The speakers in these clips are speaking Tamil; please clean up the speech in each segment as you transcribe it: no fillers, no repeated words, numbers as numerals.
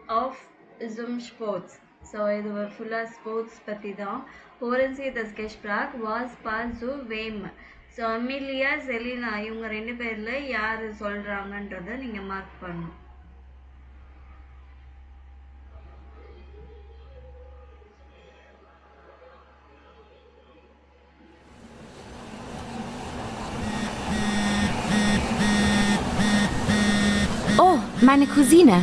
of Zoom sports. So இது ஃபுல்லாக ஸ்போர்ட்ஸ் பற்றி தான். Horensie the Sketchblock was passed to Wayne. So Amelia Selina இவங்க ரெண்டு பேரில் யார் சொல்கிறாங்கன்றதை நீங்கள் மார்க் பண்ணணும். Oh, meine Cousine.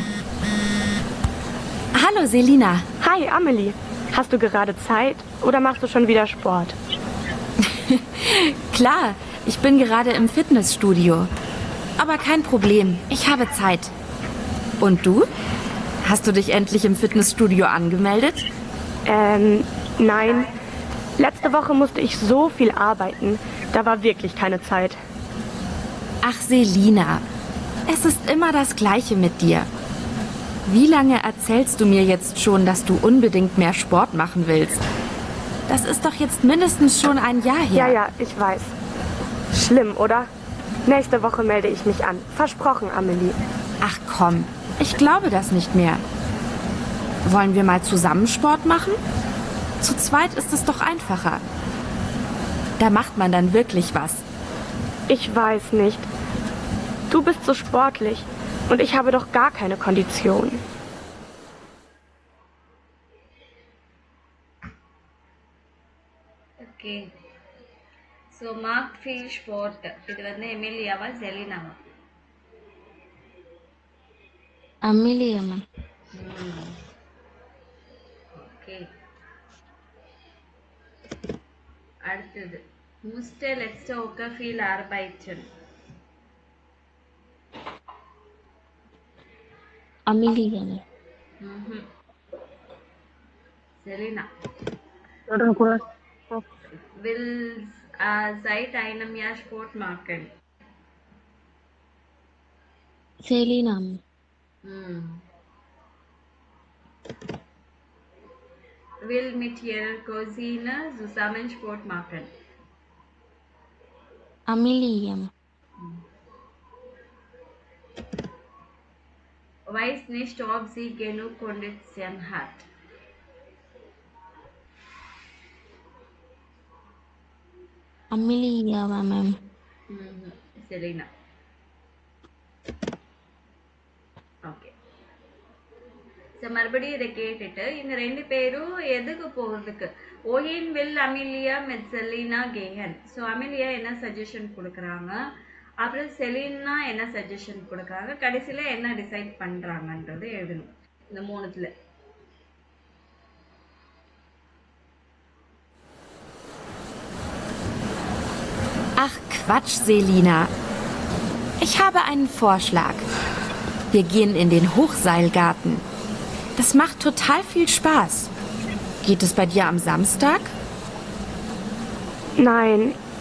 Hallo, Selina. Hi, Amelie. Hast du gerade Zeit oder machst du schon wieder Sport? Klar, ich bin gerade im Fitnessstudio. Aber kein Problem, ich habe Zeit. Und du? Hast du dich endlich im Fitnessstudio angemeldet? Nein. Letzte Woche musste ich so viel arbeiten. Da war wirklich keine Zeit. Ach, Selina. Es ist immer das Gleiche mit dir. Wie lange erzählst du mir jetzt schon, dass du unbedingt mehr Sport machen willst? Das ist doch jetzt mindestens schon ein Jahr her. Ja, ich weiß. Schlimm, oder? Nächste Woche melde ich mich an. Versprochen, Amelie. Ach komm, ich glaube das nicht mehr. Wollen wir mal zusammen Sport machen? Zu zweit ist es doch einfacher. Da macht man dann wirklich was. Ich weiß nicht. Du bist so sportlich und ich habe doch gar keine Kondition. Okay. So marked field sport. இது வந்து எமிலியாவா செலினாவா? Amelia, ma'am. Okay. அடுத்தது musste letzte Woche viel arbeiten. Amelia, ma'am. Selina. Will seit einem Jahr Sport machen. Selina, ma'am. Will mit ihrer Cousine zusammen Sport machen. Amelia, ma'am. Weiß nicht, ob sie genug Kondition hat. Amelia, ma'am. Selina. Okay. So மறுபடியும் இதை கேட்டுட்டு இவங்க ரெண்டு பேரும் எதுக்கு போகிறதுக்கு ஓயின் வில் அமிலியா மெட் செலினா கேஹன். ஸோ அமிலியா என்ன சஜஷன் கொடுக்குறாங்க, அப்புறம் செலினா என்ன சஜஷன் கொடுக்குறாங்க, கடைசியில் என்ன டிசைட் பண்ணுறாங்கன்றது எழுதணும் இந்த மூணுத்தில். Ach Quatsch, Selina. Ich habe einen Vorschlag. Wir gehen in den Hochseilgarten. Das macht total viel Spaß. Geht es bei dir am Samstag? Nein,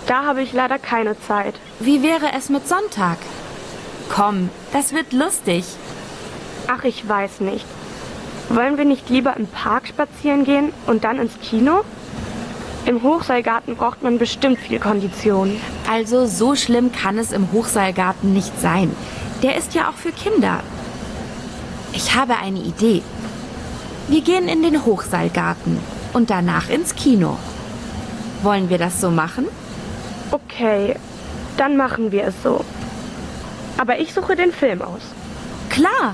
da habe ich leider keine Zeit. Wie wäre es mit Sonntag? Komm, das wird lustig. Ach, ich weiß nicht. Wollen wir nicht lieber im Park spazieren gehen und dann ins Kino? Im Hochseilgarten braucht man bestimmt viel Kondition. Also so schlimm kann es im Hochseilgarten nicht sein. Der ist ja auch für Kinder. Ich habe eine Idee. Wir gehen in den Hochseilgarten und danach ins Kino. Wollen wir das so machen? Okay, dann machen wir es so. Aber ich suche den Film aus. Klar.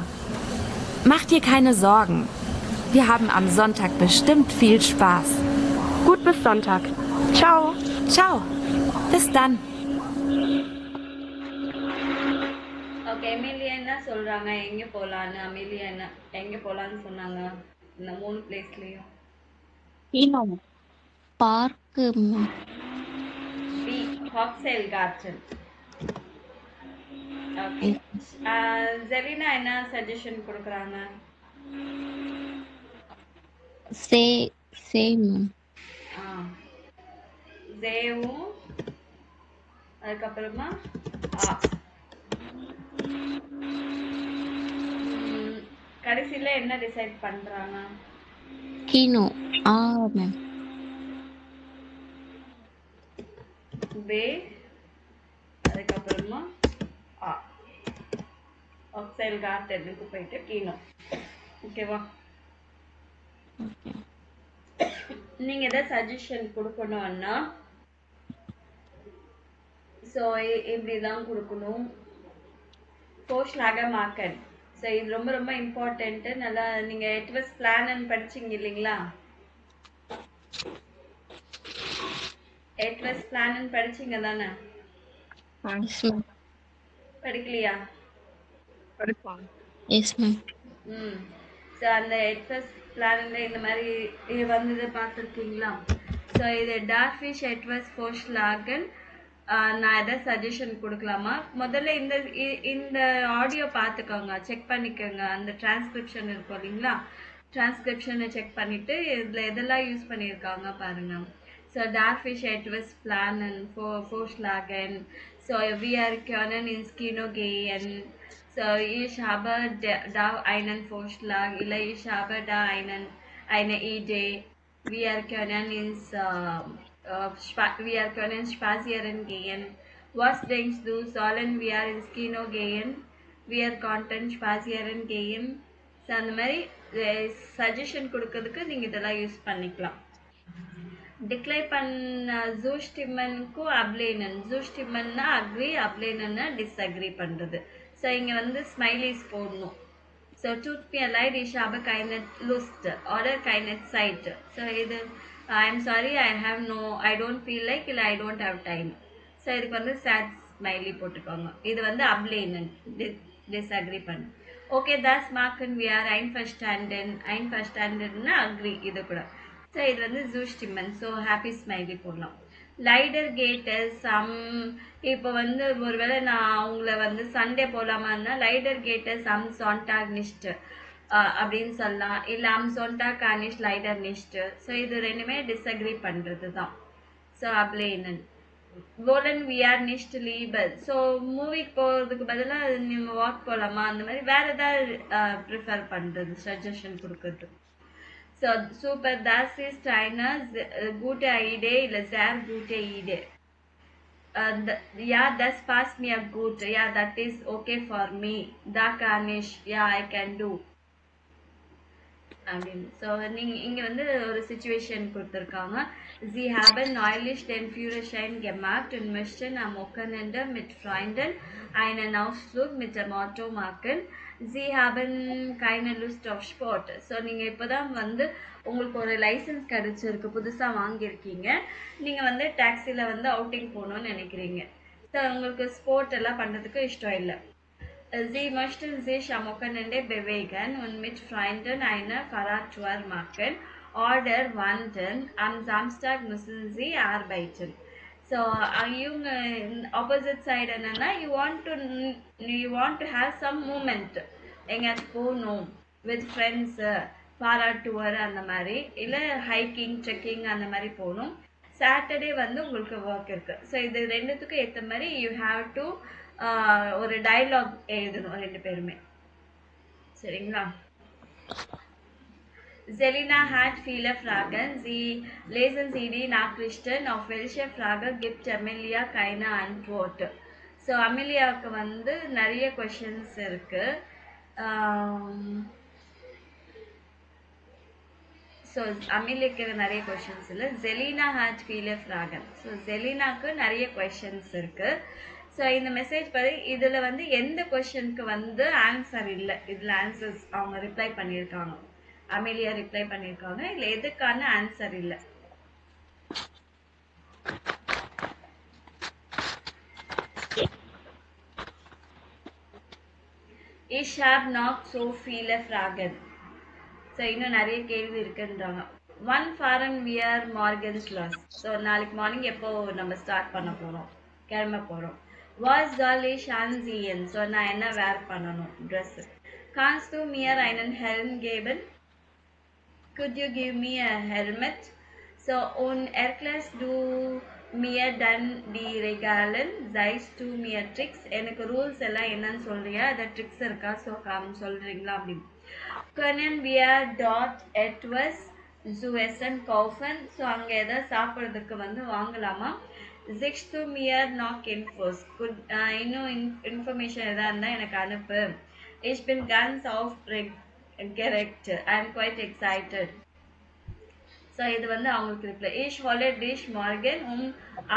Mach dir keine Sorgen. Wir haben am Sonntag bestimmt viel Spaß. Gut, bis Sonntag. Ciao. Ciao. Bis dann. Okay, Emilia என்ன சொல்கிறாங்க, எங்கே போகலான்னு? அமிலியா என்ன எங்கே போகலான்னு சொன்னாங்க இந்த 3 பிளேஸ்லேயும்? Kino, park, ma'am. பி ஹாக்சைல் கார்டன். ஓகே. ஜெலினா என்ன சஜஷன் கொடுக்குறாங்க? Same, ma'am. ஜேவும் அதுக்கப்புறமா கடைசியில் என்ன டிசைட் பண்ணுறாங்க? Kino, ma'am. பே அதுக்கப்புறமா ஆக்சைல் கார்டனுக்கு போயிட்டு கீனோ. ஓகேவா? Okay. நீங்க ஏதாவது சஜஷன் கொடுக்கணும்னா ஸோ இப்படிதான் கொடுக்கணும். Vorschläge machen. ஸோ இது ரொம்ப ரொம்ப இம்பார்ட்டன்ட்டு. நல்லா நீங்கள் எட்வஸ் பிளான் படிச்சீங்க இல்லைங்களா? எட்வஸ் பிளான் படிச்சீங்க தானே? Yes, ma'am. படிக்கலையா? Yes, ma'am. ம். ஸோ அந்த எட்வஸ் பிளானில் இந்த மாதிரி இது வந்தது பார்த்துருக்கீங்களா? ஸோ இது டார்ஃபிஷ் எட்வஸ் ஃபோர்ஷ்லாகன். நான் எதாவது சஜஷன் கொடுக்கலாமா? முதல்ல இந்த ஆடியோ பார்த்துக்கோங்க, செக் பண்ணிக்கோங்க. அந்த டிரான்ஸ்கிரிப்ஷன் இருக்கும் இல்லைங்களா? டிரான்ஸ்கிரிப்ஷனை செக் பண்ணிவிட்டு இதில் எதெல்லாம் யூஸ் பண்ணியிருக்காங்க பாருங்கள். ஸோ டார்ஃபிஷ் எட்வஸ் பிளானன் ஃபோர்ஷ்லாகன். ஸோ வி ஆர் können ins Kino gehen. So, ich habe da einen Vorschlag, oder ich habe da eine Idee. Wir können wir können spazieren gehen. Was denkst du, sollen wir ins Kino gehen? Wir konnten spazieren gehen. So, அந்த மாதிரி சஜஷன் கொடுக்கறதுக்கு நீங்கள் இதெல்லாம் யூஸ் பண்ணிக்கலாம். டிக்ளைன் பண்ண ஜூஸ்டிமனுக்கும் அப்ளேனன். ஜூஸ்டிமன்னா அக்ரி, அப்ளேனன்னா டிஸ்அக்ரி பண்ணுறது. ஸோ இங்கே வந்து ஸ்மைலிஸ் போடணும். So tut mir leid, ich habe keine Lust oder keine Zeit. So இது I'm sorry, I don't feel like, இல்லை I don't have time. So இதுக்கு வந்து சேட் ஸ்மைலி போட்டுக்கோங்க. இது வந்து அப்ளேனன், டிஸ்அக்ரி பண்ணு. Okay, das machen wir einverstanden. einverstandenனா அக்ரி. இது கூட ஸோ இது வந்து ஜூஸ்டிமன். ஸோ ஹாப்பி ஸ்மைலி போடலாம். லைடர் கேட்டர் சம். இப்போ வந்து ஒருவேளை நான் அவங்கள வந்து சண்டே போகலாமா இருந்தால் லைடர் கேட்டர் சம் சொன்டாக் நிஷ்ட் அப்படின்னு சொல்லலாம். இல்லை சொன்டாக் கானிஷ் லைடர் நிஷ்ட். ஸோ இது ரெண்டுமே டிஸ்அக்ரி பண்ணுறது தான். ஸோ அப்ளேனன். wollen wir nicht lieber. So மூவிக்கு போகிறதுக்கு பதிலாக நம்ம வாக் போகலாமா, அந்த மாதிரி வேறு ஏதாவது ப்ரிஃபர் பண்ணுறது, சஜஷன் கொடுக்குறது. So, super, das ist eine gute Idee, eine sehr gute Idee. Ja, das passt mir gut. Ja, that is okay for me. Da kann ich, ja, I can do. அப்படின்னு. ஸோ நீங்கள் இங்கே வந்து ஒரு சுச்சுவேஷன் கொடுத்துருக்காங்க. Sie haben neulich den Führerschein gemacht und möchten am Wochenende mit Freunden einen Ausflug mit dem Auto machen. Sie haben keine Lust auf Sport. So நீங்கள் இப்போ தான் வந்து உங்களுக்கு ஒரு லைசன்ஸ் கிடச்சிருக்கு, புதுசாக வாங்கியிருக்கீங்க. நீங்கள் வந்து டாக்ஸியில் வந்து அவுட்டிங் போகணுன்னு நினைக்கிறீங்க. ஸோ உங்களுக்கு ஸ்போர்ட் எல்லாம் பண்ணுறதுக்கு இஷ்டம் இல்லை. Sie möchten sich am Wochenende bewegen und mit Freunden eine Fahrradtour machen oder wandern. Am Samstag müssen sie arbeiten. So, இவங்க opposite side என்னன்னா, you want to have some movement. எங்கேயாச்சும் போகணும் with friends, ஃபாராட் டூர் அந்த மாதிரி, இல்லை ஹைக்கிங் ட்ரெக்கிங் அந்த மாதிரி போகணும். சாட்டர்டே வந்து உங்களுக்கு ஒர்க் இருக்குது. ஸோ இது ரெண்டுத்துக்கும் ஏற்ற மாதிரி யூ ஹாவ் டு ஒரு டயலாக் எழுதணும் ரெண்டு பேருமே. சரிங்களா? Selina hat viele Fragen. Sie lesen sie die Nachrichten. Auf welche Frage gibt Amelia keine Antwort? So அமெலியாவுக்கு வந்து நிறைய கொஷின்ஸ் இருக்கு. ஸோ அமெலியாவுக்கு நிறைய கொஷின்ஸ் இல்லை. ஜெலினா ஹேட் viele Fragen. ஸோ ஜெலினாக்கு நிறைய கொஷின்ஸ் இருக்கு. ஸோ இந்த மெசேஜ் படி இதில் வந்து எந்த கொஷனுக்கு வந்து ஆன்சர் இல்லை, இதில் ஆன்சர்ஸ் அவங்க ரிப்ளை பண்ணியிருக்காங்க, அமெலியா ரிப்ளை பண்ணியிருக்காங்க, இல்லை எதுக்கான ஆன்சர் இல்லை. Ich habe noch so viele Fragen. So இன்னும் நிறைய கேள்வி இருக்குன்றாங்க. ஒன் ஃபாரன் வியர் மார்கன்ஸ் லாஸ். ஸோ நாளைக்கு மார்னிங் எப்போ நம்ம ஸ்டார்ட் பண்ண போகிறோம், கிளம்ப போகிறோம். Was soll ich anziehen? So நான் என்ன வேர் பண்ணணும், dress. Kannst du mir einen Helm geben? Could you give me a helmet? So und erklärst du mir dann die Regeln? Zeigst du mir Tricks? எனக்கு ரூல்ஸ் எல்லாம் என்னன்னு சொல்றியா, அதை ட்ரிக்ஸ் இருக்கா, ஸோ சொல்கிறீங்களா அப்படின்னு. Können wir dort etwas zu essen kaufen? So அங்கே எதாவது சாப்பிட்றதுக்கு வந்து வாங்கலாமா. Siehst du mir noch Infos? இன்னும் இன்ஃபர்மேஷன் எதாவது இருந்தால் எனக்கு அனுப்பு. Ich bin ganz aufgeregt. Correct. I'm quite excited. So இது வந்து அவங்களுக்கு ரிப்ளை இஷ் ஹாலட் டிஷ் மார்கன்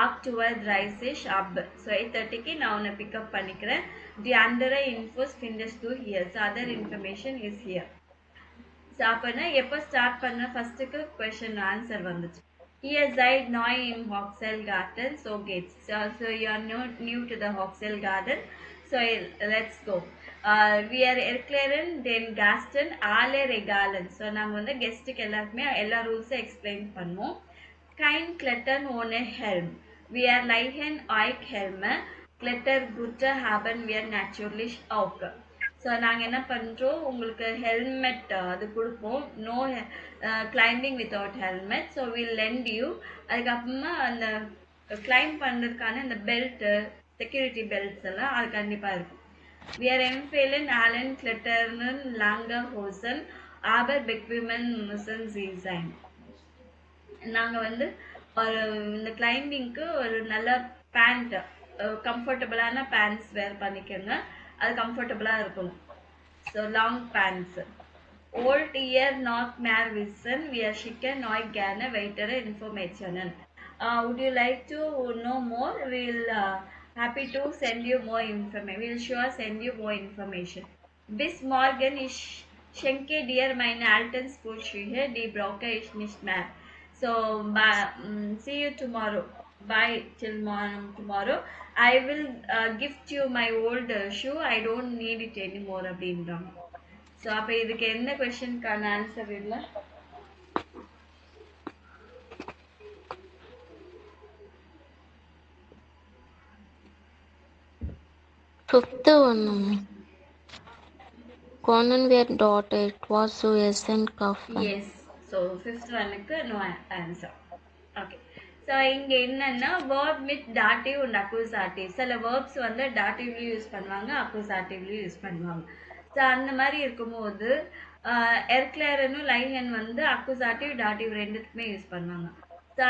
ஆக்டுவர் ரைசிஷ் அப். ஸோ 8:30க்கு நான் உன்னை பிக்கப் பண்ணிக்கிறேன். தி அண்டர் இன்ஃபோஸ் ஃபிண்டஸ் டூ ஹியர். So other information is here. So அப்போனா எப்போ ஸ்டார்ட் பண்ண ஃபர்ஸ்ட்டுக்கு கொஷின் ஆன்சர் வந்துச்சு. Hier seid neu im Hochseilgarten, so geht's. So you are new to the Hochseilgarten, so let's go. We are erklären den Gästen alle Regeln. So நாங்க வந்து கெஸ்ட்டுக்கு எல்லாருக்குமே எல்லா ரூல்ஸும் எக்ஸ்பிளைன் பண்ணுவோம். Kein Klettern ohne Helm. We are Leichen euch Helme. Klettergurte haben wir natürlich auch. So நாங்கள் என்ன பண்ணுறோம், உங்களுக்கு ஹெல்மெட் அது கொடுப்போம். No climbing without helmet. So will lend you. அதுக்கப்புறமா அந்த கிளைம் பண்ணுறதுக்கான இந்த பெல்ட்டு, செக்யூரிட்டி பெல்ட்ஸ் எல்லாம் அது கண்டிப்பாக இருக்கும். வி ஆர் எம்ஃபேலன் ஆலன் கிளட்டர்னன் லாங்கர் ஹோசன் ஆபர் பெக்விமன் முசன் ஜீசைன். நாங்கள் வந்து ஒரு இந்த கிளைம்பிங்க்கு ஒரு நல்ல பேண்ட், கம்ஃபர்டபுளான பேண்ட்ஸ் வேர் பண்ணிக்கோங்க. அது கம்ஃபர்டபுளாக இருக்கணும். So long pants. ஓல்ட் இயர் நாட் மேர் விசன் வியர் ஷிக்கன் நாய் கேன வெயிட்டர் இன்ஃபர்மேஷனன். Would you like to know more? Will happy to send you more information. We'll sure send you more information. Bis morgen ich schenke dir meine alten Sportschuhe, die brauche ich nicht mehr. So see you tomorrow. Bye till morning tomorrow. I will gift you my old shoe. I don't need it anymore அப்படின்றாங்க. ஸோ அப்போ இதுக்கு என்ன கொஸ்டினுக்கான ஆன்சர் இல்லை? Fifth one. Conan wir dort etwas zu essen kaufen. Yes. So fifth ஒன்னுக்கு no answer. Okay. ஸோ இங்கே என்னன்னா வேர்ப் வித் டாட்டிவ் அண்ட் அக்யூசாட்டிவ். சில வேர்ப்ஸ் வந்து டாட்டிவ்லையும் யூஸ் பண்ணுவாங்க, அக்யூசாட்டிவ்லையும் யூஸ் பண்ணுவாங்க. ஸோ அந்த மாதிரி இருக்கும்போது எர்க்லேரனும் லைஹன் வந்து அக்யூசாட்டிவ் டாட்டிவ் ரெண்டுத்துக்குமே யூஸ் பண்ணுவாங்க. ஸோ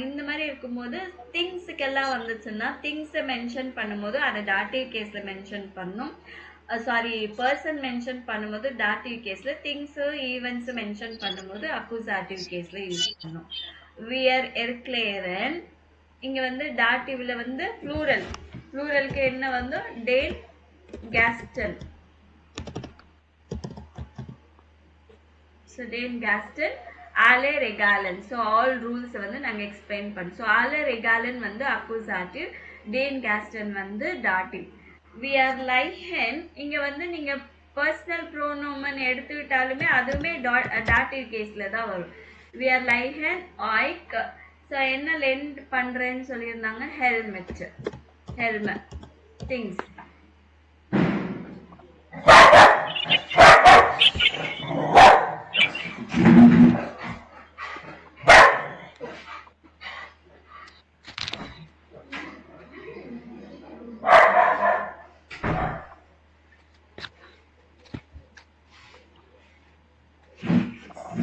இந்த மாதிரி இருக்கும்போது திங்ஸுக்கெல்லாம் வந்துச்சுன்னா திங்ஸை மென்ஷன் பண்ணும்போது அதை டாட்டிவ் கேஸில் மென்ஷன் பண்ணும். சாரி, பர்சன் மென்ஷன் பண்ணும்போது டாட்டிவ் கேஸில், திங்ஸு ஈவெண்ட்ஸு மென்ஷன் பண்ணும்போது அக்யூசாட்டிவ் கேஸில் யூஸ் பண்ணும். வியர் எர்க்லேரன் இங்கே வந்து டாட்டிவ்ல வந்து ப்ளூரல். ப்ளூரலுக்கு என்ன வந்து டேல் கேஸ்டன். ஸோ டேல் கேஸ்டன் ஆலே ரெகாலன். ஸோ ஆல் ரூல்ஸ் வந்து நாங்கள் எக்ஸ்பிளைன் பண்ணோம். ஸோ ஆலே ரெகாலன் வந்து அக்யூசாட்டிவ், டேன் கேஸ்டன் வந்து டாட்டிவ். வி ஆர் லைஹன் இங்கே வந்து நீங்கள் பர்சனல் ப்ரோனோமன் எடுத்துக்கிட்டாலுமே அதுவுமே டாட்டிவ் கேஸில் தான் வரும். வி ஆர் லைஹன் ஆய்க். ஸோ என்ன லெண்ட் பண்ணுறேன்னு சொல்லியிருந்தாங்க, helmet, helmet things.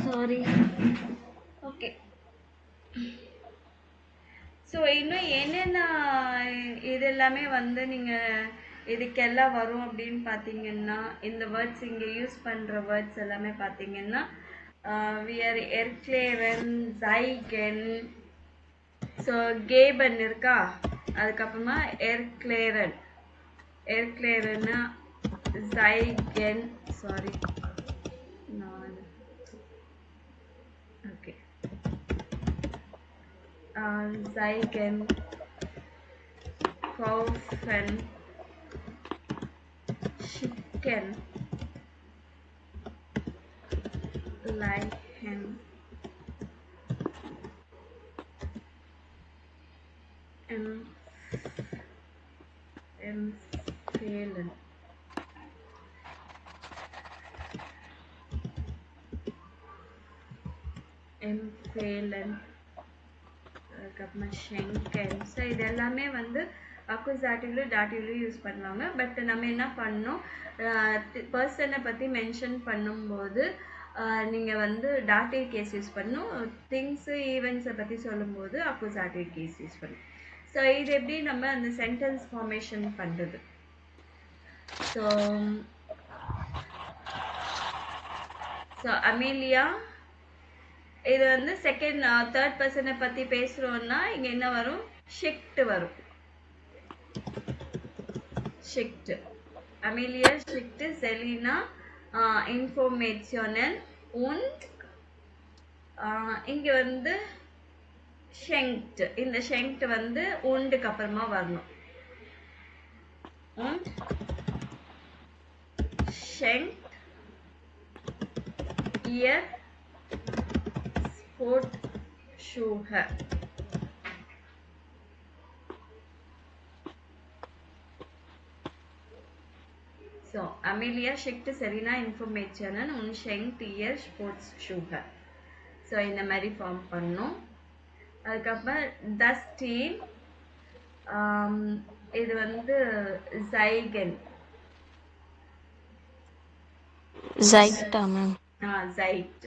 Sorry. Okay. So இன்னும் என்னென்ன இதெல்லாமே வந்து நீங்கள் இதுக்கெல்லாம் வரும் அப்படின்னு பார்த்தீங்கன்னா, இந்த வேர்ட்ஸ் இங்கே யூஸ் பண்ணுற வேர்ட்ஸ் எல்லாமே பார்த்தீங்கன்னா வியர் எர்க்லேரன், ஜைகன், ஸோ கேபன் இருக்கா, அதுக்கப்புறமா எர்க்லேரன், எர்க்லேரன்னா ஜைகன், sorry Zeigen, kaufen, schicken, leihen, empfehlen. Empfehlen. ஷெங்கன். ஸோ இது எல்லாமே வந்து அக்யூசாட்டிவ்லையும் டாட்டிவ்லையும் யூஸ் பண்ணுவாங்க. பட் நம்ம என்ன பண்ணோம், பர்சனை பற்றி மென்ஷன் பண்ணும்போது நீங்கள் வந்து டாட்டிவ் கேஸ் யூஸ் பண்ணணும். திங்ஸு ஈவெண்ட்ஸை பற்றி சொல்லும்போது அக்யூசாட்டிவ் கேஸ் யூஸ் பண்ணணும். ஸோ இது எப்படி நம்ம அந்த சென்டென்ஸ் ஃபார்மேஷன் பண்ணுறது. ஸோ ஸோ அமேலியா இது வந்து செகண்ட் தேர்ட் பர்சனை பத்தி பேசுறோம்னா இங்க என்ன வரும்? ஷிக்ட் வரும். ஷிக்ட். அமேலியா ஷிக்ட் செலினா இன்ஃபோர்மேஷனன் und இங்க வந்து ஷெங்க்ட். இந்த ஷெங்க்ட் வந்து உண்டுக்கு அப்புறமா வரணும். und schenkt ihr Sportschuhe. So, Amelia schickt Serena Informationen und schenkt ihr Sportschuhe. So, இந்த மாதிரி ஃபார்ம் பண்ணோம். அதுக்கப்புறம் das Team இது வந்து Zeigen. Zeigt, ma'am. Zeigt.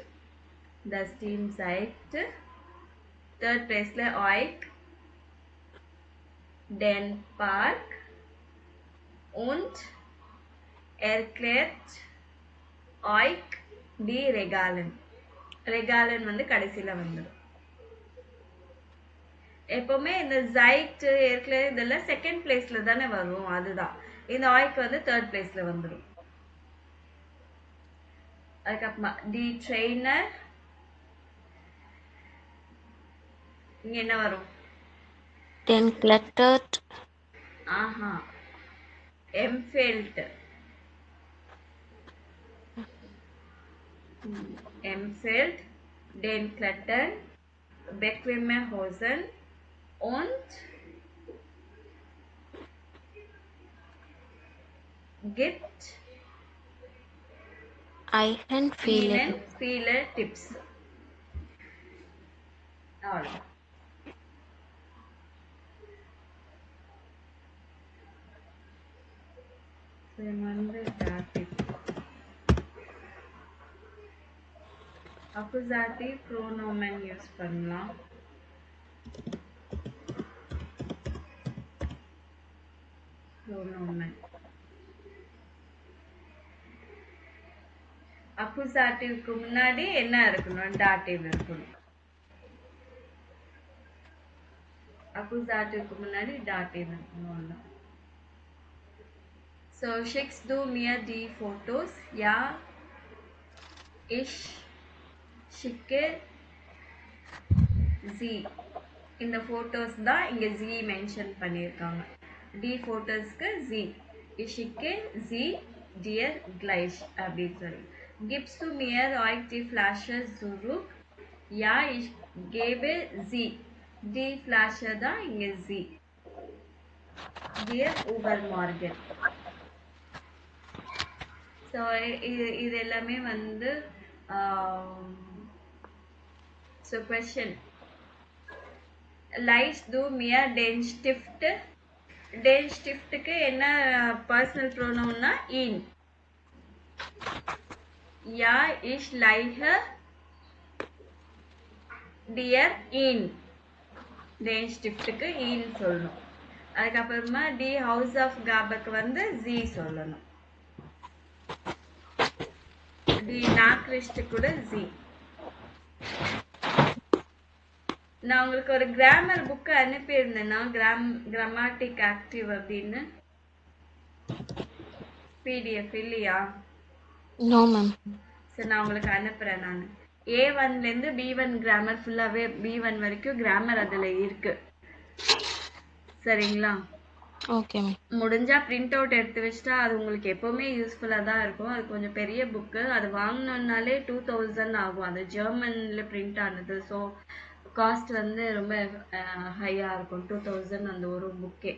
Das Team zeigt. Third place ல euch den Park und erklärt euch die Regalen. Regalen வந்து கடைசில வந்துடும். எப்பவுமே இந்த zeigt erklärt இதெல்லாம் செகண்ட் பிளேஸ்ல தானே வரும், அதுதான். இந்த euch வந்து தேர்ட் பிளேஸ்ல வந்துடும். அதுக்கப்புறமா தி ட்ரெய்னர் இங்க என்ன வரும்? Den klettert. ஆஹா, empfiehlt. Empfiehlt den Klettern bequeme Hosen und gibt Ihnen viele. Ihnen viele Tipps. அவ்வளவுதான். இது வந்து dative. Accusative pronomen யூஸ் பண்ணலாம். pronomen. அக்குசாட்டிவ்க்கு முன்னாடி என்ன இருக்கணும்? டாட்டிவ் இருக்கணும். அக்குசாட்டிவ்க்கு முன்னாடி டாட்டிவ் இருக்கணும். So schickst du mir die Fotos? Ja, ich schicke sie. இந்த photos தான் இங்க sie மென்ஷன் பண்ணிருக்காங்க. die Photoஸ்க்கு sie. Ich schicke sie dir gleich அப்படின்னு சொல்லி. Gibst du mir euch die Flasche zurück? Ja, ich gebe sie. Die Flasche தான் இங்க sie. Dir übermorgen. So இது எல்லாமே வந்து so question. Leihst du mir den Stift? Den Stiftக்கு என்ன பர்சனல் ப்ரோனவுன்னா ihn. Ja, ich leihe dir ihn. Den Stiftக்கு ihn சொல்லணும். அதுக்கப்புறமா die Hausaufgabeக்கு வந்து sie சொல்லணும். die Nachricht கூட sie. நான் உங்களுக்கு ஒரு கிராமர் புக் அனுப்பியிருந்தேன்னா, கிராமட்டிக் ஆக்டிவ் அப்படின்னு பிடிஎஃப் இல்லையா? No, ma'am. சரி, நான் உங்களுக்கு அனுப்புறேன். நான் A1ல இருந்து B1 கிராமர் ஃபுல்லாவே B1 வரைக்கும் கிராமர் அதுல இருக்கு. சரிங்களா? Okay, ma'am. முடிஞ்சா பிரிண்ட் அவுட் எடுத்து வச்சுட்டா அது உங்களுக்கு எப்பவுமே யூஸ்ஃபுல்லா தான் இருக்கும். அது கொஞ்சம் பெரிய புக்கு. அது வாங்கணும்னாலே 2000 ஆகும். அது ஜெர்மன்ல பிரிண்ட் ஆனது. ஸோ காஸ்ட் வந்து ரொம்ப ஹையா இருக்கும். 2000 அந்த ஒரு புக்கே.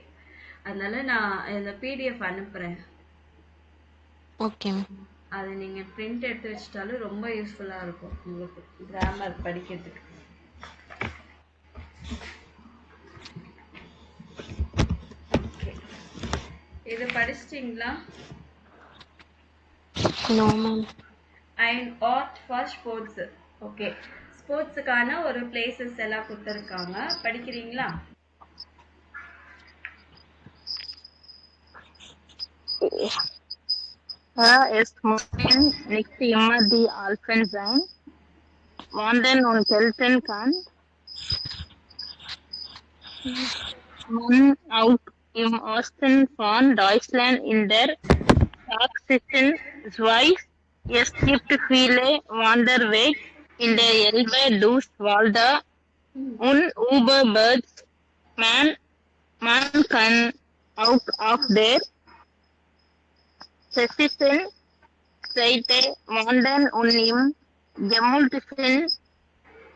அதனால நான் இந்த பிடிஎஃப் அனுப்புறேன். Okay, ma'am. அதை நீங்க பிரிண்ட் எடுத்து வச்சுட்டாலும் ரொம்ப யூஸ்ஃபுல்லா இருக்கும் உங்களுக்கு கிராமர் படிக்கிறதுக்கு. இது படிச்சிட்டீங்களா? No, ma'am. Ein Ort for Sports. Okay, ஸ்போர்ட்ஸுக்கான ஒரு பிளேசஸ் எல்லாம் கொடுத்துருக்காங்க. படிக்கிறீங்களா? ist Moin nicht immer die Alpen sein, wandern und selten kann man auch im Osten von Deutschland in der sächsischen Schweiz. Es gibt viele Wanderwege in der Elbe, Duschwalder und Überbergs. Man kann auch auf der sächsischen Seite wandern und im gemütlichen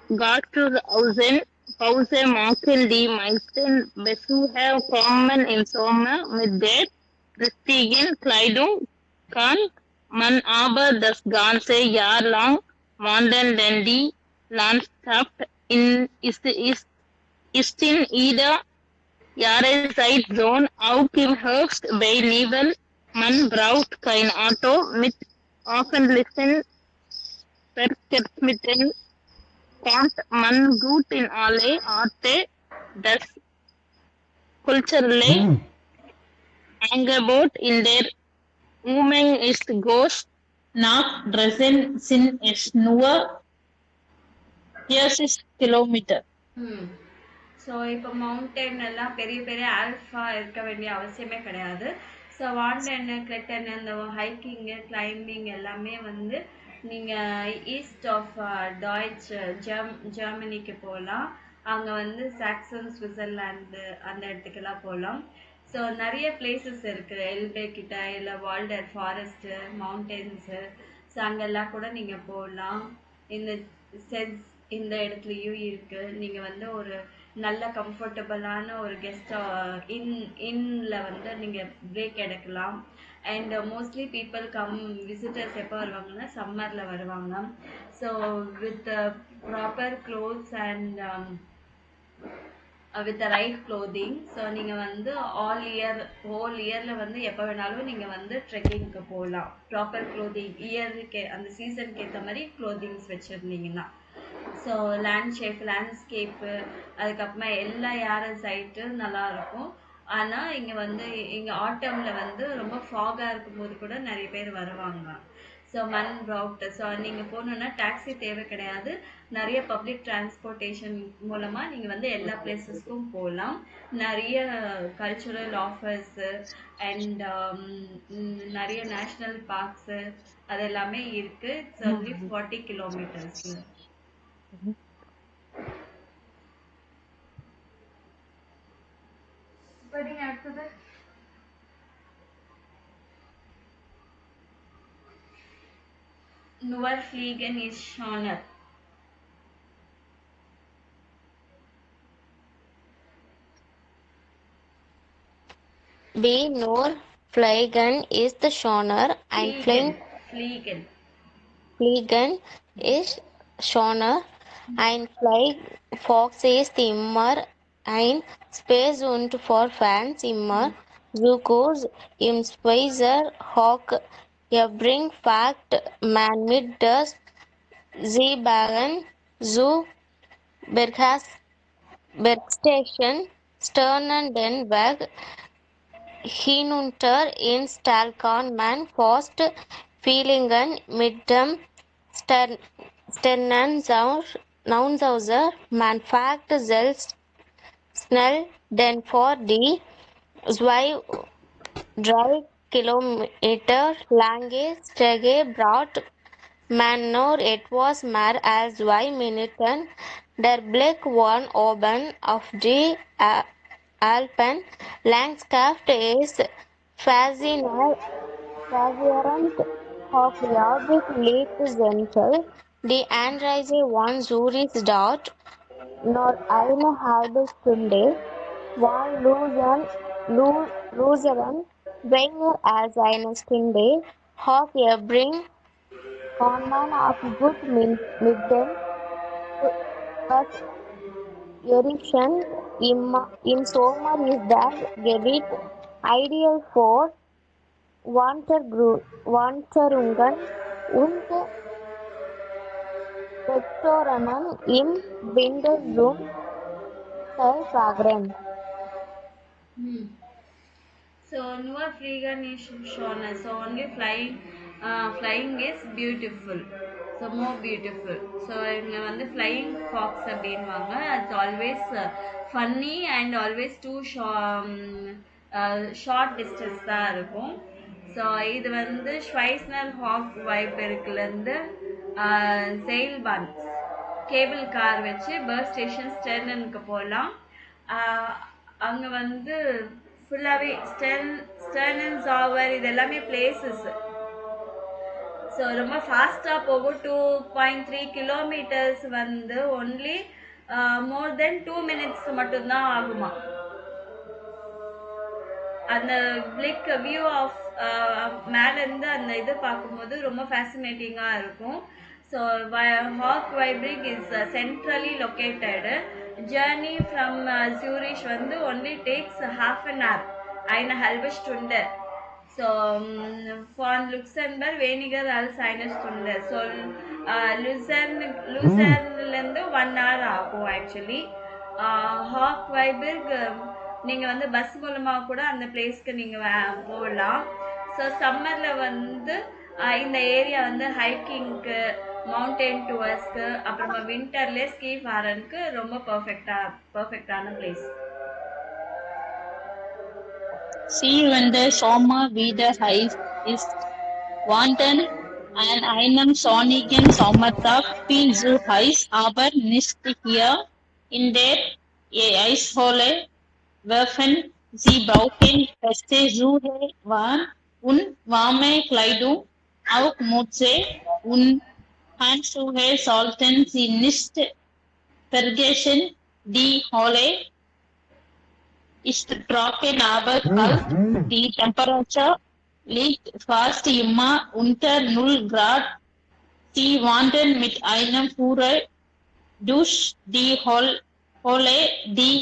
Gartenhausen Pause machen. Die meisten Besucher kommen im Sommer mit der richtigen Kleidung, kann man aber das ganze Jahr lang wandern, denn die Landschaft ist in jeder Jahreszeit so, auch im Herbst bei Nebel. Man braucht kein Auto mit öffentlichen Verkehrsmitteln, kommt man gut in alle Orte. Das kulturelle Angebot in der Umgebung ist groß. Nach Dresden sind es nur 40 Kilometer. So இப்போ மவுண்டன் எல்லாம் பெரிய பெரிய ஆல்ஃபா இருக்க வேண்டிய அவசியமே கிடையாது. ஸோ வாண்டன்னு கிளெட்டன் அந்த ஹைக்கிங்கு கிளைம்பிங் எல்லாமே வந்து நீங்கள் ஈஸ்ட் ஆஃப் டாய்ச் ஜெர்மனிக்கு போகலாம். அங்கே வந்து சாக்சன் சுவிட்சர்லாந்து அந்த இடத்துக்கெல்லாம் போகலாம். ஸோ நிறைய பிளேசஸ் இருக்குது எல்பே கிட்ட, இல்லை வால்டர் ஃபாரஸ்ட்டு மவுண்டன்ஸு. ஸோ அங்கெல்லாம் கூட நீங்கள் போகலாம். இந்த செட்ஸ் இந்த இடத்துலையும் இருக்குது. நீங்கள் வந்து ஒரு நல்ல கம்ஃபர்டபுளான ஒரு இன்ல வந்து நீங்கள் பிரேக் எடுக்கலாம். அண்ட் மோஸ்ட்லி பீப்புள் விசிட்டர்ஸ் எப்போ வருவாங்கன்னா சம்மரில் வருவாங்க. So with proper clothes and with right clothing. So நீங்கள் வந்து ஹோல் இயரில் வந்து எப்போ வேணாலும் நீங்கள் வந்து ட்ரெக்கிங்க்கு போகலாம். ப்ராப்பர் க்ளோதிங் இயருக்கு அந்த சீசனுக்கு ஏற்ற மாதிரி க்ளோதிங்ஸ் வச்சுருந்தீங்கன்னா. ஸோ லேண்ட்ஸ்கேப்பு அதுக்கப்புறமா எல்லா சைட்டு நல்லாயிருக்கும். ஆனால் இங்கே ஆட்டமில் வந்து ரொம்ப ஃபாகாக இருக்கும்போது கூட நிறைய பேர் வருவாங்க. ஸோ மண் ரவுட். ஸோ நீங்கள் போகணுன்னா டாக்ஸி தேவை கிடையாது. நிறைய பப்ளிக் டிரான்ஸ்போர்ட்டேஷன் மூலமாக நீங்கள் வந்து எல்லா பிளேசஸ்க்கும் போகலாம். நிறைய கல்ச்சுரல் ஆஃபர்ஸு அண்ட் நிறைய நேஷ்னல் பார்க்ஸு அது எல்லாமே இருக்குது. It's only 40 kilometres. படிங்க அடுத்தது. Norfliegen ist Schoner. B. Norfliegen ist Schoner. Ein Fliegen. Fliegen ist Schoner. Ein Fox ist immer ein Space und für Fans immer so groß im Schweizer Hock. Bring Fact man mit das Seebagen zu Bergstation Sternen den Weg hinunter ins Tal kann man fast Feelingen mit dem Sternensauser. Man fährt selbst schnell, denn vor die 2-3 Kilometer lange Strecke braucht man nur etwas mehr als 2 Minuten. Der Blick von oben auf die Alpenlandschaft ist faszinierend. Hochjährig lebt Sentel. Die Anreise von Zürich dauert nur eine halbe Stunde. Von Luzern weniger als eine Stunde. Hochjährig kann man auch gut mit dem Bus erreichen. Im Sommer ist das Gebiet ideal für Wanderungen und Restaurants. Im Winter zum Teil fragrant. So nur fliegen ist schöner. So only flying is beautiful. So more beautiful. So இங்க வந்து flying fox அப்படின்வாங்க. It's always funny and always too short distance தான் இருக்கும். ஸோ இது வந்து ஸ்வைஸ்னர் ஹாக் வைபெருக்குலேருந்து செயில்பான் கேபிள் கார் வச்சு பஸ் ஸ்டேஷன் ஸ்டெர்னனுக்கு போகலாம். அங்கே வந்து ஃபுல்லாகவே ஸ்டெர்னன் ஜாவர் இது எல்லாமே பிளேசஸ். ஸோ ரொம்ப ஃபாஸ்ட்டாக போகும். 2.3 கிலோமீட்டர்ஸ் வந்து ஒன்லி மோர் தென் 2 minutes மட்டும்தான் ஆகுமா. அந்த பிளிக் வியூ ஆஃப் மேலேருந்து அந்த இது பார்க்கும்போது ரொம்ப ஃபேசினேட்டிங்காக இருக்கும். ஸோ ஹாக் வைப்ரிக் is centrally located. Journey from Zurich வந்து only takes half an hour, 1,5 Stunde. So ஃபான் லுக்சன்பர்க் weniger als 1 Stunde. ஸோ லூசர்ன்லேருந்து 1 hour ஆகும் ஆக்சுவலி. ஹாக் வைபர்க் நீங்கள் வந்து பஸ் மூலமாக கூட அந்த பிளேஸ்க்கு நீங்கள் போகலாம். ஸோ சம்மரில் வந்து இந்த ஏரியா வந்து ஹைக்கிங்க்கு, மவுண்டைன் டூர்ஸ்க்கு, அப்புறமா வின்டர்லேயே ஸ்கீ ஃபாரனுக்கு ரொம்ப பர்ஃபெக்டான place. See when der Sommer wieder heiß ist, wandern an einem sonnigen Sommertag viel zu heiß, aber nicht hier in der Eishöhle werfen Sie brauchen feste Schuhe und warme Kleidung, auch Mütze und Handschuhe sollten Sie nicht vergessen. Die Höhle ist trocken, aber kalt. Die Temperatur liegt fast immer unter 0 Grad. Sie wandern mit einem Führer durch die Höhle. Die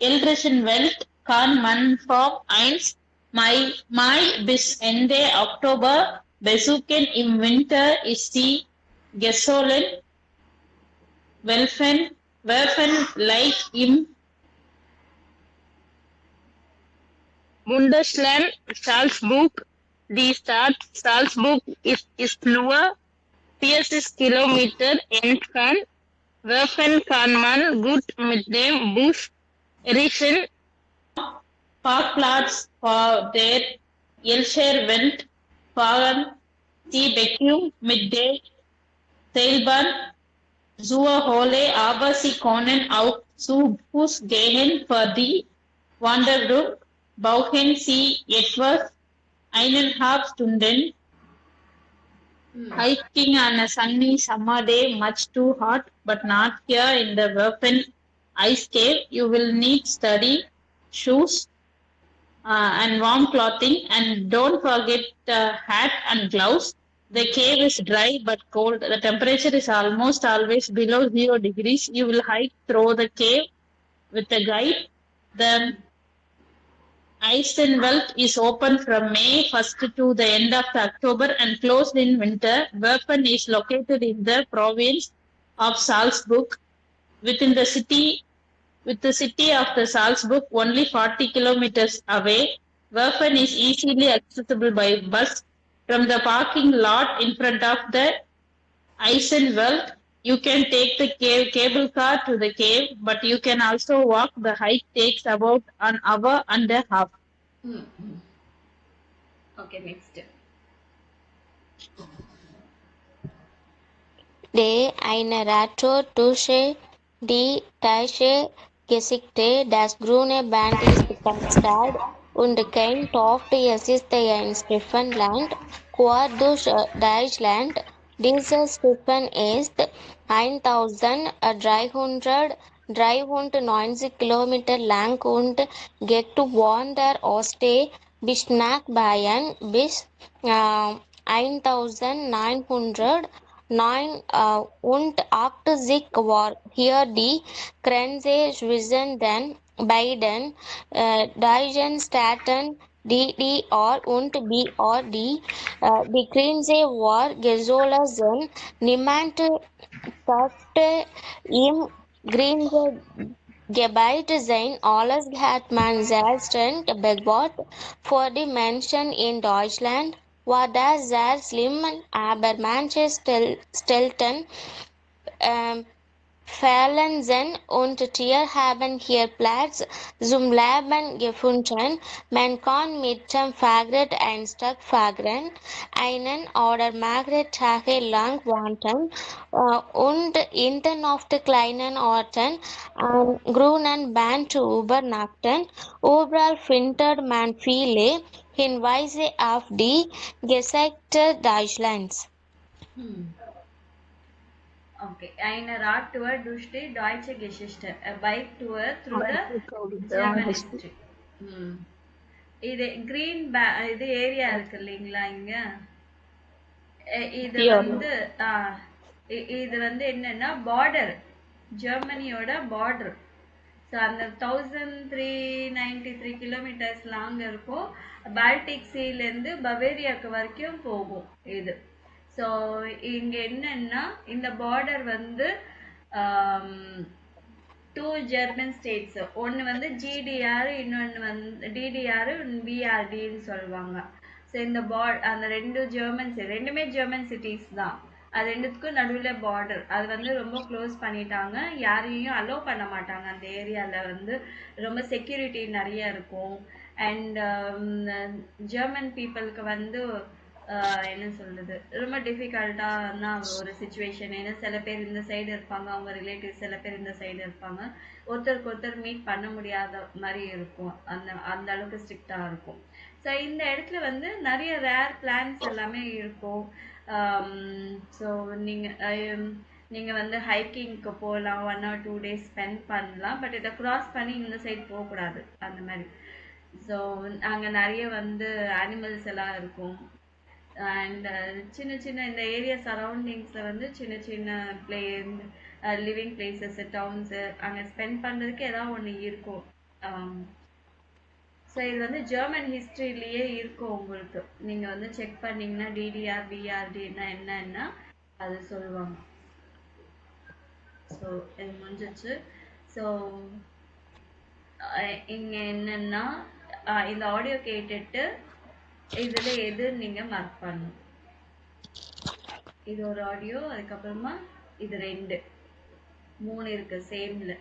ältesten Welt kann man vom 1. Mai bis Ende Oktober besuchen. Im Winter ist die gesohlen werfen leicht im Bundesland Salzburg. Die Stadt Salzburg ist nur 40 Kilometer entfernt. Werfen kann man gut mit dem Bus erreichen. Parkplatz vor der Elcherwelt fahren Sie bequem mit der Seilbahn zur Höhle, aber Sie können auch zu Fuß gehen. Für die Wanderung brauchen Sie etwa 1,5 Stunden. Hiking on a sunny summer day, much too hot, but not here in the Werfen Ice Cave. You will need sturdy shoes and warm clothing, and don't forget hat and gloves. The cave is dry but cold. The temperature is almost always below 0 degrees. You will hike through the cave with a guide. The Eisenwelt is open from May 1st to the end of October and closed in winter. Werfen is located in the province of Salzburg, within the city of the Salzburg, only 40 kilometers away. Werfen is easily accessible by bus from the parking lot in front of the Eisenwelt. You can take the cable car to the cave, but you can also walk. The hike takes about an hour and a half. Okay, next. Eine Radtour-Dusche, die Tasche Geschichte, das grüne Band ist Kapstadt und kein Toft, es ist ein Stephenland, quer durch Deutschland. Dieser Steffen ist 1390 Kilometer lang und geht von der Ostsee bis nach Bayern bis 1989 war hier die Grenze zwischen den beiden deutschen Staaten DDR und BRD. Die Grenze war geschlossen. Niemand durfte im Gebet sein, alles hat man selbst begot. Vor die Menschen in Deutschland war das sehr schlimm, aber manche stellten Pflanzen und Tiere haben hier Platz zum Leben gefunden. Man kann mit dem Fahrrad ein Stück fahren, einen oder mehrere Tage lang wandern und in auf kleinen Orten an grünen Bahn zu übernachten. Überall findet man viele Hinweise auf die Geschichte Deutschlands. Okay, eine Radtour durch die deutsche Geschichte, a bike tour through the German history. இது green இது ஏரியா இருக்கு இல்லைங்களா இங்க இது வந்து இது வந்து என்னன்னா பார்டர், ஜெர்மனியோட பார்டர். ஸோ அந்த 1393 கிலோமீட்டர்ஸ் லாங் இருக்கும். பால்டிக் சீலேருந்து பவேரியாக்கு வரைக்கும் போகும் இது. ஸோ இங்கே என்னன்னா இந்த பார்டர் வந்து 2 ஜெர்மன் ஸ்டேட்ஸ், ஒன்று வந்து ஜிடிஆர், இன்னொன்று வந்து டிடிஆர், பிஆர்டின்னு சொல்லுவாங்க. ஸோ இந்த அந்த ரெண்டுமே ஜெர்மன் சிட்டிஸ் தான். அது ரெண்டுத்துக்கும் நடுவில் பார்டர். அது வந்து ரொம்ப க்ளோஸ் பண்ணிட்டாங்க, யாரையும் அலோவ் பண்ண மாட்டாங்க. அந்த ஏரியாவில் வந்து ரொம்ப செக்யூரிட்டி நிறைய இருக்கும். அண்ட் ஜெர்மன் பீப்புளுக்கு வந்து என்ன சொல்றது, ரொம்ப டிஃபிகல்ட்டான ஒரு சுச்சுவேஷன். ஏன்னா சில பேர் இந்த சைடு இருப்பாங்க, அவங்க ரிலேட்டிவ்ஸ் சில பேர் இந்த சைடு இருப்பாங்க. ஒருத்தருக்கு ஒருத்தர் மீட் பண்ண முடியாத மாதிரி இருக்கும். அந்த அளவுக்கு ஸ்ட்ரிக்டாக இருக்கும். ஸோ இந்த இடத்துல வந்து நிறைய ரேர் பிளான்ஸ் எல்லாமே இருக்கும். ஸோ நீங்கள் வந்து ஹைக்கிங்க்கு போகலாம், 1 or 2 days ஸ்பெண்ட் பண்ணலாம். பட் இதை க்ராஸ் பண்ணி இந்த சைடு போகக்கூடாது அந்த மாதிரி. ஸோ அங்கே நிறைய வந்து அனிமல்ஸ் எல்லாம் இருக்கும். அண்ட் சின்ன சின்ன இந்த ஏரியா சரௌண்டிங்ஸில் வந்து சின்ன சின்ன லிவிங் பிளேசஸ், டவுன்ஸு அங்கே ஸ்பெண்ட் பண்ணுறதுக்கு ஏதாவது ஒன்று இருக்கும். ஸோ இது வந்து ஜெர்மன் ஹிஸ்ட்ரியிலேயே இருக்கும் உங்களுக்கு. நீங்கள் வந்து செக் பண்ணிங்கன்னா டிடிஆர் பிஆர்டின்னா என்னன்னா அது சொல்லுவாங்க. ஸோ இது முடிஞ்சிச்சு. ஸோ இங்கே என்னன்னா இந்த ஆடியோ கேட்டுட்டு இதில் எது நீங்கள் மார்க் பண்ணணும். இது ஒரு ஆடியோ, அதுக்கப்புறமா இது 2 3 இருக்கு சேம்ல.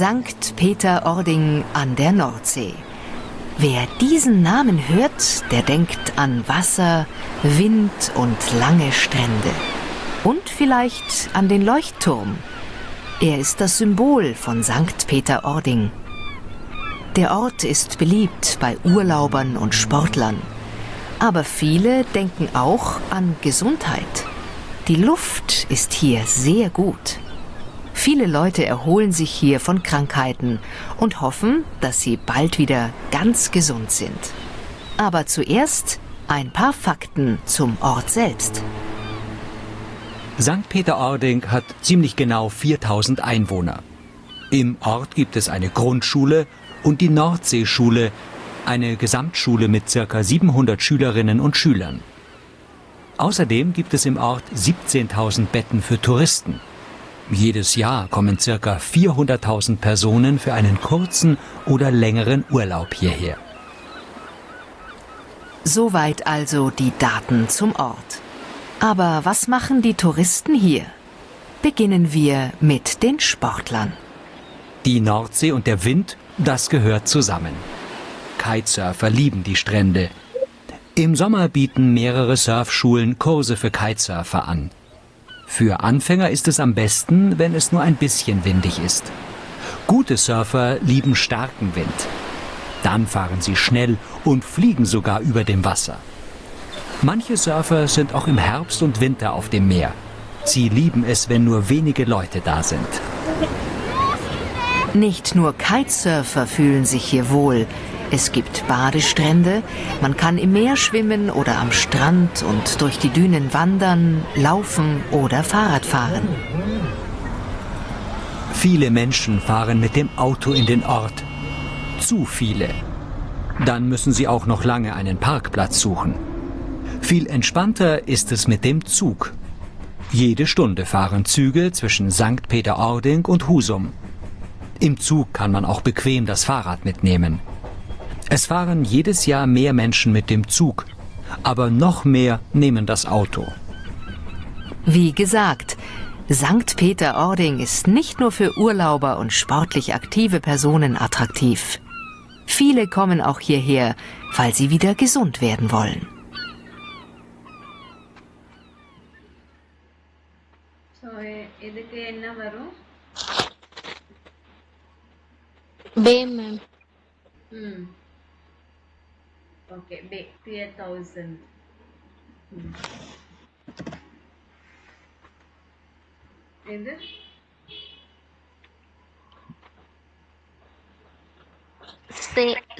Sankt Peter-Ording an der Nordsee. Wer diesen Namen hört, der denkt an Wasser, Wind und lange Strände. Und vielleicht an den Leuchtturm. Er ist das Symbol von Sankt Peter-Ording. Der Ort ist beliebt bei Urlaubern und Sportlern. Aber viele denken auch an Gesundheit. Die Luft ist hier sehr gut. Viele Leute erholen sich hier von Krankheiten und hoffen, dass sie bald wieder ganz gesund sind. Aber zuerst ein paar Fakten zum Ort selbst. St. Peter-Ording hat ziemlich genau 4000 Einwohner. Im Ort gibt es eine Grundschule und die Nordseeschule, eine Gesamtschule mit ca. 700 Schülerinnen und Schülern. Außerdem gibt es im Ort 17.000 Betten für Touristen. Jedes Jahr kommen ca. 400.000 Personen für einen kurzen oder längeren Urlaub hierher. Soweit also die Daten zum Ort. Aber was machen die Touristen hier? Beginnen wir mit den Sportlern. Die Nordsee und der Wind, das gehört zusammen. Kitesurfer lieben die Strände. Im Sommer bieten mehrere Surfschulen Kurse für Kitesurfer an. Für Anfänger ist es am besten, wenn es nur ein bisschen windig ist. Gute Surfer lieben starken Wind. Dann fahren sie schnell und fliegen sogar über dem Wasser. Manche Surfer sind auch im Herbst und Winter auf dem Meer. Sie lieben es, wenn nur wenige Leute da sind. Nicht nur Kitesurfer fühlen sich hier wohl. Es gibt Badestrände, man kann im Meer schwimmen oder am Strand und durch die Dünen wandern, laufen oder Fahrrad fahren. Viele Menschen fahren mit dem Auto in den Ort. Zu viele. Dann müssen Sie auch noch lange einen Parkplatz suchen. Viel entspannter ist es mit dem Zug. Jede Stunde fahren Züge zwischen St. Peter-Ording und Husum. Im Zug kann man auch bequem das Fahrrad mitnehmen. Es fahren jedes Jahr mehr Menschen mit dem Zug, aber noch mehr nehmen das Auto. Wie gesagt, St. Peter-Ording ist nicht nur für Urlauber und sportlich aktive Personen attraktiv. Viele kommen auch hierher, weil sie wieder gesund werden wollen. So, இதுக்கு என்ன வரும்? Bay, ma'am. Okay, Bay, 3000. இது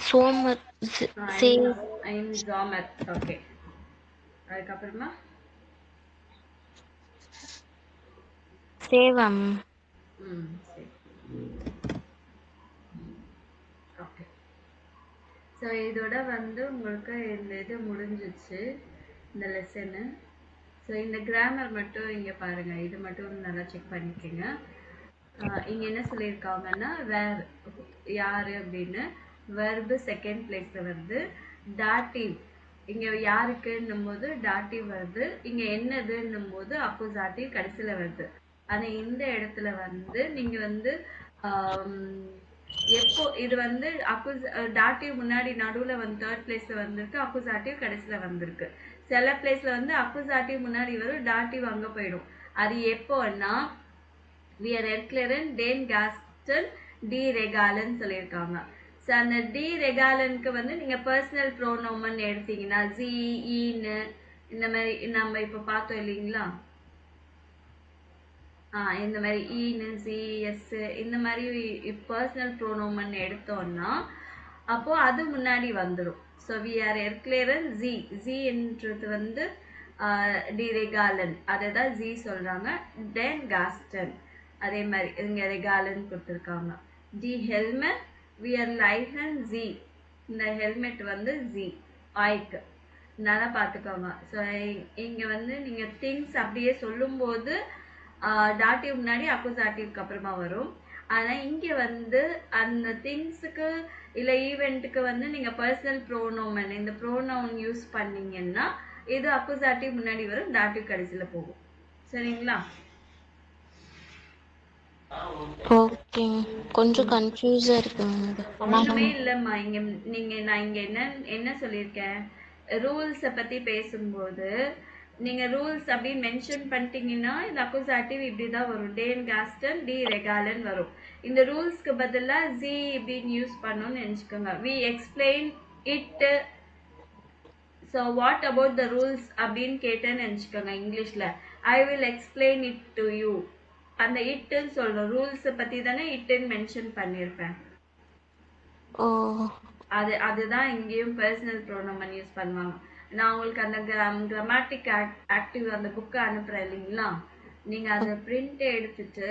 Somer. I'm Zomer. Okay. அதுக்கப்புறமா Sevam. சரி. ஓகே. ஸோ இதோட வந்து உங்களுக்கு இந்த இது முடிஞ்சிச்சு இந்த லெசனு. ஸோ இந்த கிராமர் மட்டும் இங்கே பாருங்கள், இது மட்டும் நல்லா செக் பண்ணிக்கோங்க. இங்கே என்ன சொல்லியிருக்காங்கன்னா வேர் யார் அப்படின்னு வெர்பு செகண்ட் பிளேஸில் வருது. டாட்டிவ் இங்கே யாருக்குன்னும் போது டாட்டிவ் வருது. இங்கே என்னதுன்னும் போது அக்குசாட்டிவ் கடைசியில் வருது. ஆனால் இந்த இடத்துல வந்து நீங்கள் வந்து எப்போ இது வந்து டாட்டிவ் முன்னாடி நடுவில் வந்து தேர்ட் பிளேஸில் வந்திருக்கு, அக்குசாட்டிவ் கடைசியில் வந்திருக்கு. சில பிளேஸில் வந்து அக்குசாட்டிவ் முன்னாடி வரும், டாட்டிவ் அங்கே போயிடும். அது எப்போன்னா we are erklären den Gasten die Regalen சொல்லியிருக்காங்க. ஸோ அந்த டி ரெகாலனுக்கு வந்து நீங்கள் பர்சனல் ப்ரோனோமன் எடுத்தீங்கன்னா ஜி ஈன்னு இந்த மாதிரி நம்ம இப்போ பார்த்தோம் இல்லைங்களா, இந்த மாதிரி ஈன்னு சி எஸ் இந்த மாதிரி பர்சனல் ப்ரோனோமன் எடுத்தோம்னா அப்போ அது முன்னாடி வந்துடும். ஸோ வி ஆர் எர்க்லேரன் ஜி ஜின்றது வந்து டி ரெகாலன், அதை தான் ஜி சொல்கிறாங்க. டென் காஸ்டன் அதே மாதிரி இங்கே ரெகாலன் கொடுத்துருக்காங்க. டி ஹெல்மெட் வி ஆர் லைஹன் ஜி, இந்த ஹெல்மெட் வந்து ஜி ஆய்க்கு நல்லா பார்த்துக்கோங்க. ஸோ இங்கே வந்து நீங்கள் திங்ஸ் அப்படியே சொல்லும்போது டாட்டிவ் முன்னாடி அக்குசாட்டிவ்க்கு அப்புறமா வரும். ஆனால் இங்கே வந்து அந்த திங்ஸுக்கு இல்லை ஈவெண்ட்டுக்கு வந்து நீங்கள் பர்சனல் ப்ரோனோமன் இந்த ப்ரோனவுன் யூஸ் பண்ணீங்கன்னா இது அக்குசாட்டிவ் முன்னாடி வரும், டாட்டிவ் கடைசியில் போகும். சரிங்களா? ஓகே, கொஞ்சம் கன்ஃபியூஸா இருக்கு. ஒன்றுமே இல்லைம்மா. நான் இங்கே என்ன சொல்லியிருக்கேன், ரூல்ஸை பற்றி பேசும்போது நீங்கள் ரூல்ஸ் அப்படின்னு மென்ஷன் பண்ணிட்டீங்கன்னா இந்த அக்குசாட்டிவ் இப்படி தான் வரும், டேன் காஸ்டன் டி ரெகாலன் வரும். இந்த ரூல்ஸ்க்கு பதிலாக ஜி இப்படின்னு யூஸ் பண்ணணும்னு நினச்சிக்கோங்க. We explain it. So what about the rules அப்படின்னு கேட்டேன்னு நினச்சிக்கோங்க இங்கிலீஷில். I will explain it to you. அந்த இட்டுன்னு சொல்கிறோம், ரூல்ஸை பற்றி தானே இட்டுன்னு மென்ஷன் பண்ணியிருப்பேன். அதுதான் இங்கேயும் பர்சனல் ப்ரோனோமன் யூஸ் பண்ணுவாங்க. நான் உங்களுக்கு அந்த கிராமட்டிக் ஆக்டிவ் அந்த புக்கை அனுப்புகிறேன் இல்லைங்களா, நீங்கள் அதை பிரிண்ட் எடுத்துட்டு